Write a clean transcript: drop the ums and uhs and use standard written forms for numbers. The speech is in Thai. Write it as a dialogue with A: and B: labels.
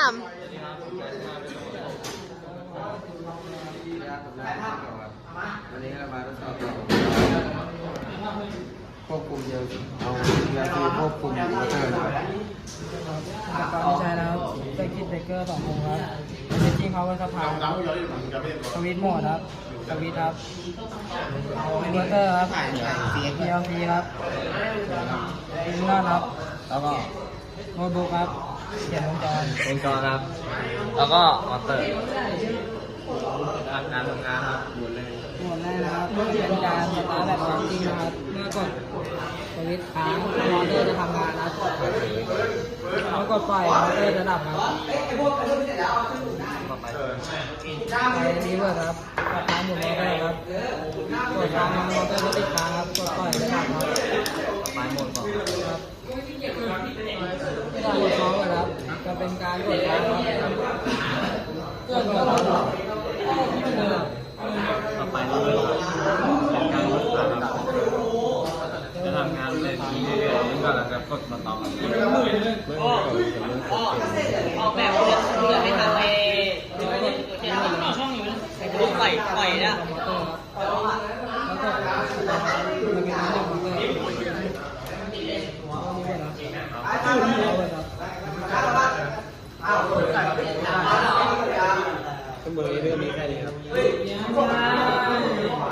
A: วันนี้เรามาทดสอบควบคุมเยอะเอาเยอะที่ควบคุมมอเตอร์นะครับ
B: ไม่ใช่แล้วเบรกคิดเบรกเกอร์2 วงครับเบรกกิ้งพาวเวอร์สะพานสวิตช์โหมดครับสวิตช์ครับอินเวอร์เตอร์ครับ PLC ครับอินเวอร์ครับ
A: แล้วก็
B: โน้ตบุ๊กครับเขียนวงจร
A: วงจรครับ แล้วก็มอเตอร์การทำงานครับหมดเลย
B: หมดเลยนะครับเป็นการสตาร์ทแบบของจริงนะครับเมื่อกดสวิตช์ค้างมอเตอร์จะทำงานนะครับเมื่อกดปล่อยมอเตอร์จะดับครับไปรีเวิร์สครับกดค้างหมุนมอเตอร์ครับกดค้างมอเตอร์จะติดค้างครับกดปล่อยจะดับครับ
A: ไปหมดก่อน
B: ครับการกดค้างนะครับจะเป็นการกดค้างครับเพื่อกดครับ
A: ต่อไปเราเลยเป็นการทดสอบครับจะทำงานเรื่อยๆเรื่อยๆก็หลังจากกดมาต่อครับ
C: ออกแบบเพื่อให้ทำช่องอยู่นะปล่อยนะ
B: มอเตอร์ครับแล้วก็